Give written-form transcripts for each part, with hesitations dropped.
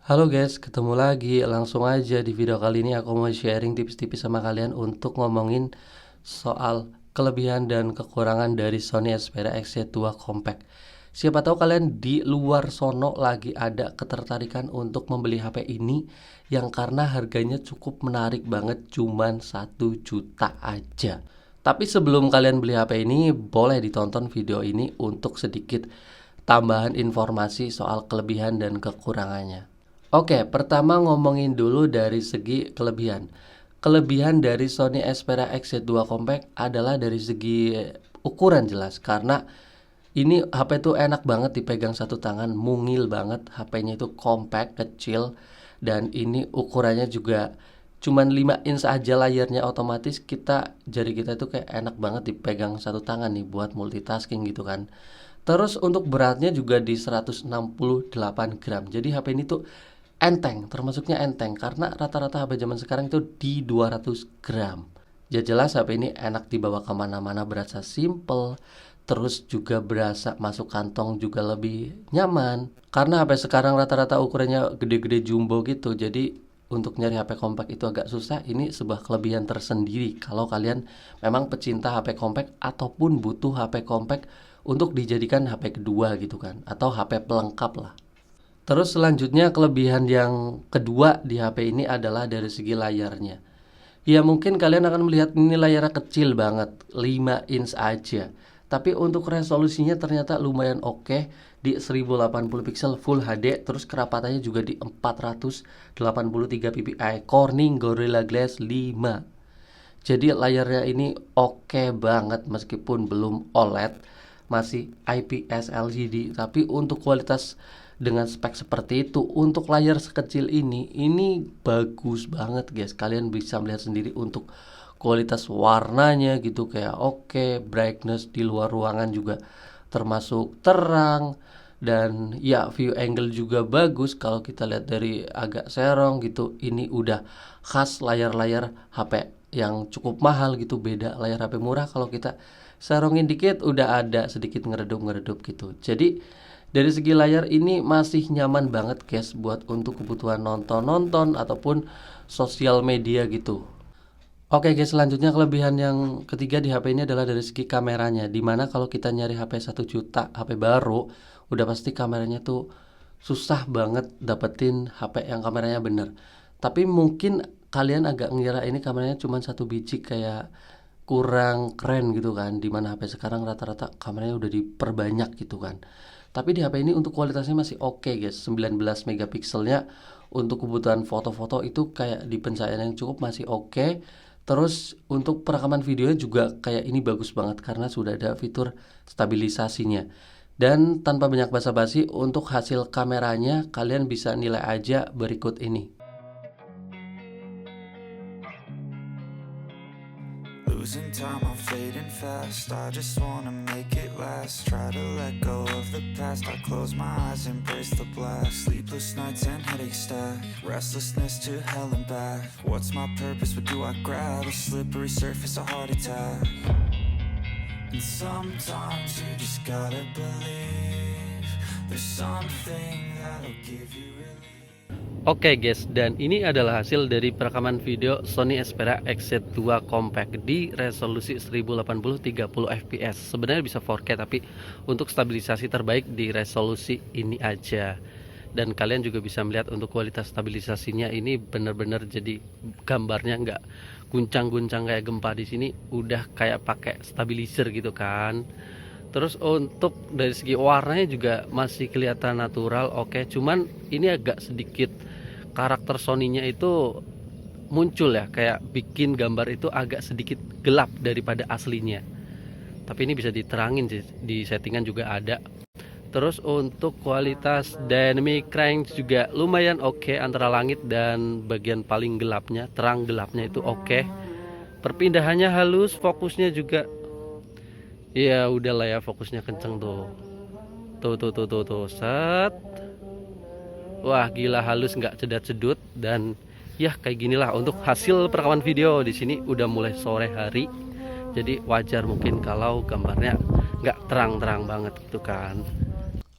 Halo guys, ketemu lagi. Langsung aja di video kali ini aku mau sharing tips-tips sama kalian untuk ngomongin soal kelebihan dan kekurangan dari Sony Xperia XZ2 Compact. Siapa tahu kalian di luar sono lagi ada ketertarikan untuk membeli HP ini yang karena harganya cukup menarik banget, cuman 1 juta aja. Tapi sebelum kalian beli HP ini, boleh ditonton video ini untuk sedikit tambahan informasi soal kelebihan dan kekurangannya. Oke, pertama ngomongin dulu dari segi kelebihan. Kelebihan dari Sony Xperia XZ2 Compact adalah dari segi ukuran jelas, karena ini HP tuh enak banget dipegang satu tangan, mungil banget. HP-nya itu compact, kecil, dan ini ukurannya juga cuman 5 inch aja layarnya, otomatis jari kita itu kayak enak banget dipegang satu tangan nih buat multitasking gitu kan. Terus untuk beratnya juga di 168 gram. Jadi HP ini tuh enteng, termasuknya enteng karena rata-rata HP zaman sekarang itu di 200 gram. Ya jelas HP ini enak dibawa kemana-mana, berasa simple. Terus juga berasa masuk kantong juga lebih nyaman. Karena HP sekarang rata-rata ukurannya gede-gede jumbo gitu. Jadi untuk nyari HP compact itu agak susah. Ini sebuah kelebihan tersendiri kalau kalian memang pecinta HP compact ataupun butuh HP compact untuk dijadikan HP kedua gitu kan, atau HP pelengkap lah. Terus selanjutnya kelebihan yang kedua di HP ini adalah dari segi layarnya. Ya mungkin kalian akan melihat ini layarnya kecil banget, 5 inch aja. Tapi untuk resolusinya ternyata lumayan oke, di 1080 pixel Full HD. Terus kerapatannya juga di 483 ppi, Corning Gorilla Glass 5. Jadi layarnya ini oke banget meskipun belum OLED, masih IPS LCD. Tapi untuk kualitas dengan spek seperti itu, untuk layar sekecil ini bagus banget guys. Kalian bisa melihat sendiri untuk kualitas warnanya gitu, kayak oke, brightness di luar ruangan juga termasuk terang, dan ya view angle juga bagus. Kalau kita lihat dari agak serong gitu, ini udah khas layar-layar HP yang cukup mahal gitu. Beda layar HP murah, kalau kita serongin dikit udah ada sedikit ngeredup-ngeredup gitu. Jadi dari segi layar ini masih nyaman banget guys buat untuk kebutuhan nonton-nonton ataupun sosial media gitu. Oke guys, selanjutnya kelebihan yang ketiga di HP ini adalah dari segi kameranya. Dimana kalau kita nyari HP 1 juta, HP baru, udah pasti kameranya tuh susah banget dapetin HP yang kameranya bener. Tapi mungkin kalian agak ngira ini kameranya cuma satu biji, kayak kurang keren gitu kan. Dimana HP sekarang rata-rata kameranya udah diperbanyak gitu kan. Tapi di HP ini untuk kualitasnya masih oke guys. 19 megapikselnya untuk kebutuhan foto-foto itu kayak di pencahayaan yang cukup masih oke. Terus untuk perekaman videonya juga kayak ini bagus banget karena sudah ada fitur stabilisasinya. Dan tanpa banyak basa-basi, untuk hasil kameranya kalian bisa nilai aja berikut ini. Losing time, I'm fading fast. I just wanna make it last. Try to let go of the past. I close my eyes, embrace the blast. Sleepless nights and headaches stack. Restlessness to hell and back. What's my purpose? What do I grab? A slippery surface, a heart attack. And sometimes you just gotta believe there's something that'll give you relief. Oke guys, dan ini adalah hasil dari perekaman video Sony Xperia XZ2 Compact di resolusi 1080 30 fps. Sebenarnya bisa 4K, tapi untuk stabilisasi terbaik di resolusi ini aja. Dan kalian juga bisa melihat untuk kualitas stabilisasinya ini benar-benar, jadi gambarnya nggak guncang-guncang kayak gempa. Di sini udah kayak pakai stabilizer gitu kan. Terus untuk dari segi warnanya juga masih kelihatan natural, oke. Cuman ini agak sedikit karakter Sony-nya itu muncul ya, kayak bikin gambar itu agak sedikit gelap daripada aslinya. Tapi ini bisa diterangin sih, di settingan juga ada. Terus untuk kualitas dynamic range juga lumayan oke, antara langit dan bagian paling gelapnya, terang gelapnya itu oke. Perpindahannya halus, fokusnya juga ya udahlah ya, fokusnya kenceng tuh. Tuh set. Wah gila, halus, nggak cedat-cedut. Dan ya kayak ginilah untuk hasil perekaman video. Di sini udah mulai sore hari, jadi wajar mungkin kalau gambarnya nggak terang-terang banget gitu kan.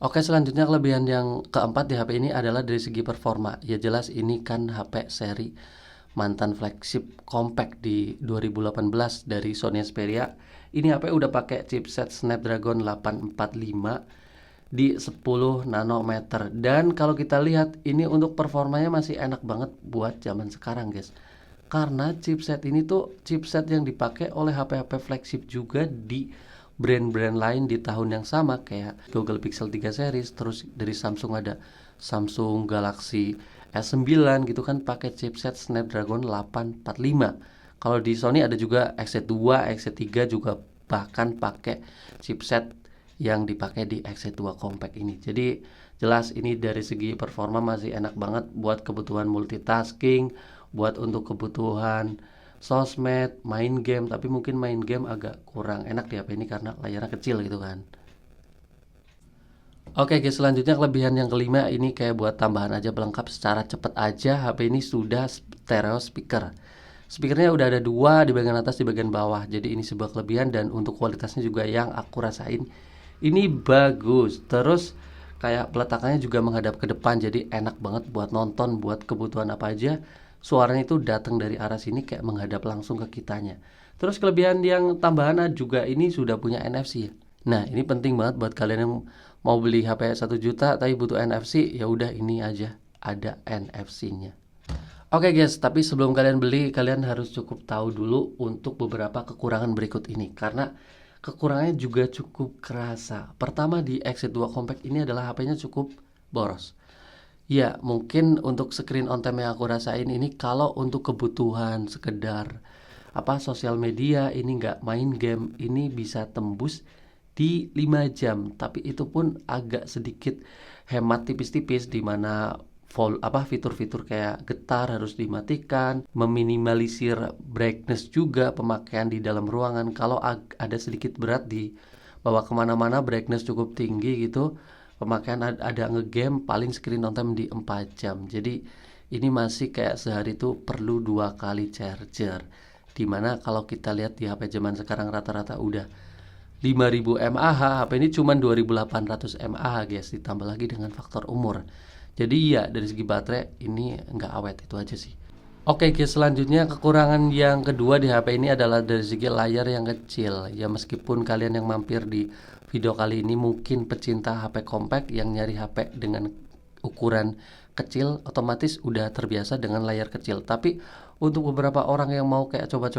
Oke, selanjutnya kelebihan yang keempat di HP ini adalah dari segi performa. Ya jelas ini kan HP seri mantan flagship compact di 2018 dari Sony Xperia. Ini HP udah pakai chipset Snapdragon 845 di 10 nanometer. Dan kalau kita lihat ini untuk performanya masih enak banget buat zaman sekarang, guys. Karena chipset ini tuh chipset yang dipakai oleh HP-HP flagship juga di brand-brand lain di tahun yang sama, kayak Google Pixel 3 series, terus dari Samsung ada Samsung Galaxy S9 gitu kan pakai chipset Snapdragon 845. Kalau di Sony ada juga XZ2, XZ3 juga bahkan pakai chipset yang dipakai di XZ2 Compact ini. Jadi jelas ini dari segi performa masih enak banget buat kebutuhan multitasking, buat untuk kebutuhan sosmed, main game. Tapi mungkin main game agak kurang enak di HP ini karena layarnya kecil gitu kan. Oke guys, selanjutnya kelebihan yang kelima ini kayak buat tambahan aja pelengkap secara cepet aja. HP ini sudah stereo speaker. Speakernya udah ada dua di bagian atas, di bagian bawah. Jadi ini sebuah kelebihan dan untuk kualitasnya juga yang aku rasain ini bagus. Terus kayak peletakannya juga menghadap ke depan, jadi enak banget buat nonton, buat kebutuhan apa aja. Suaranya itu datang dari arah sini kayak menghadap langsung ke kitanya. Terus kelebihan yang tambahan juga ini sudah punya NFC ya. Nah, ini penting banget buat kalian yang mau beli HP 1 juta tapi butuh NFC, ya udah ini aja ada NFC-nya. Oke guys, tapi sebelum kalian beli, kalian harus cukup tahu dulu untuk beberapa kekurangan berikut ini. Karena kekurangannya juga cukup kerasa. Pertama, di XZ2 Compact ini adalah HP-nya cukup boros. Ya, mungkin untuk screen on time yang aku rasain ini, kalau untuk kebutuhan sekedar sosial media, ini nggak main game, ini bisa tembus di 5 jam. Tapi itu pun agak sedikit hemat tipis-tipis, di mana fitur-fitur kayak getar harus dimatikan, meminimalisir brightness juga pemakaian di dalam ruangan. Kalau ada sedikit berat di bawa kemana-mana, brightness cukup tinggi gitu, pemakaian ada ngegame, paling screen on time di 4 jam. Jadi ini masih kayak sehari tuh perlu 2 kali charger, dimana kalau kita lihat di HP zaman sekarang rata-rata udah 5000 mAh. HP ini cuma 2800 mAh guys, ditambah lagi dengan faktor umur. Jadi ya dari segi baterai ini nggak awet, itu aja sih. Oke guys, selanjutnya kekurangan yang kedua di HP ini adalah dari segi layar yang kecil. Ya meskipun kalian yang mampir di video kali ini mungkin pecinta HP compact yang nyari HP dengan ukuran kecil, otomatis udah terbiasa dengan layar kecil. Tapi untuk beberapa orang yang mau kayak coba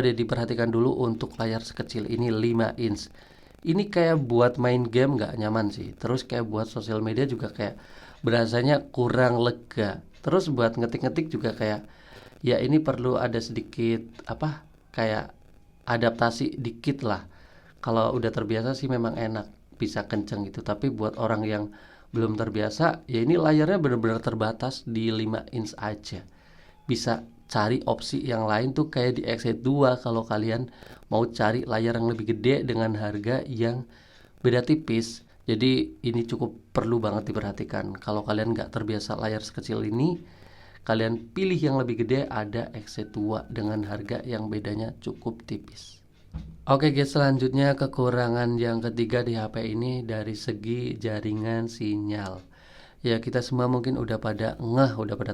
deh diperhatikan dulu untuk layar sekecil ini 5 inch. Ini kayak buat main game nggak nyaman sih. Terus kayak buat sosial media juga kayak berasanya kurang lega. Terus buat ngetik-ngetik juga kayak ya ini perlu ada sedikit kayak adaptasi dikit lah. Kalau udah terbiasa sih memang enak, bisa kenceng gitu. Tapi buat orang yang belum terbiasa, ya ini layarnya benar-benar terbatas di 5 inch aja. Bisa cari opsi yang lain tuh kayak di XZ2 kalau kalian mau cari layar yang lebih gede dengan harga yang beda tipis. Jadi ini cukup perlu banget diperhatikan. Kalau kalian nggak terbiasa layar sekecil ini, kalian pilih yang lebih gede, ada XZ2 dengan harga yang bedanya cukup tipis. Oke guys, selanjutnya kekurangan yang ketiga di HP ini dari segi jaringan sinyal. Ya kita semua mungkin udah pada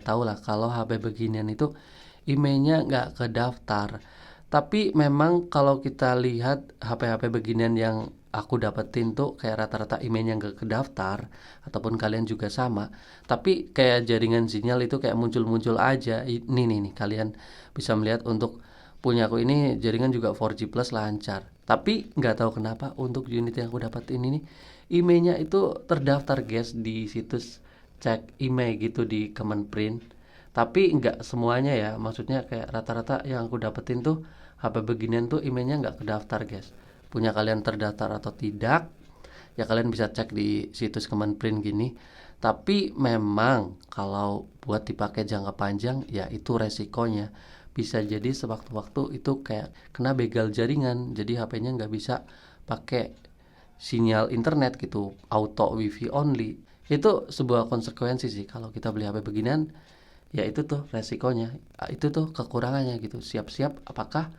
tahu lah kalau HP beginian itu emailnya nggak kedaftar. Tapi memang kalau kita lihat HP-HP beginian yang aku dapetin tuh kayak rata-rata emailnya nggak kedaftar, ataupun kalian juga sama. Tapi kayak jaringan sinyal itu kayak muncul-muncul aja. Ini nih kalian bisa melihat untuk punya aku ini jaringan juga 4G plus lancar. Tapi nggak tahu kenapa untuk unit yang aku dapetin ini emailnya itu terdaftar guys di situs cek email gitu di Kemenprint. Tapi nggak semuanya ya, maksudnya kayak rata-rata yang aku dapetin tuh HP beginian tuh emailnya nggak kedaftar guys. Punya kalian terdaftar atau tidak, ya kalian bisa cek di situs Kemenprint gini. Tapi memang kalau buat dipakai jangka panjang ya itu resikonya. Bisa jadi sewaktu-waktu itu kayak kena begal jaringan, jadi HP-nya nggak bisa pakai sinyal internet gitu, auto wifi only. Itu sebuah konsekuensi sih kalau kita beli HP beginian. Ya itu tuh resikonya, itu tuh kekurangannya gitu. Siap-siap apakah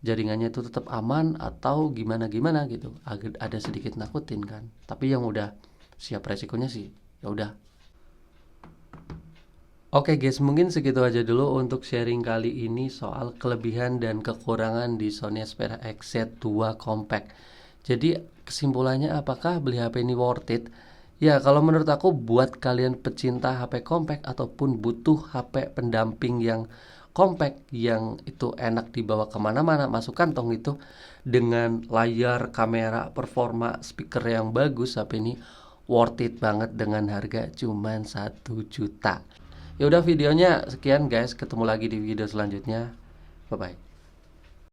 jaringannya itu tetap aman atau gimana gitu. Ada sedikit nakutin kan. Tapi yang udah siap resikonya sih. Ya udah. Oke guys, mungkin segitu aja dulu untuk sharing kali ini soal kelebihan dan kekurangan di Sony Xperia XZ2 Compact. Jadi kesimpulannya, apakah beli HP ini worth it? Ya, kalau menurut aku buat kalian pecinta HP compact ataupun butuh HP pendamping yang compact, yang itu enak dibawa kemana-mana, masuk kantong itu, dengan layar, kamera, performa, speaker yang bagus, HP ini worth it banget dengan harga cuman 1 juta. Ya udah, videonya sekian guys, ketemu lagi di video selanjutnya. Bye bye.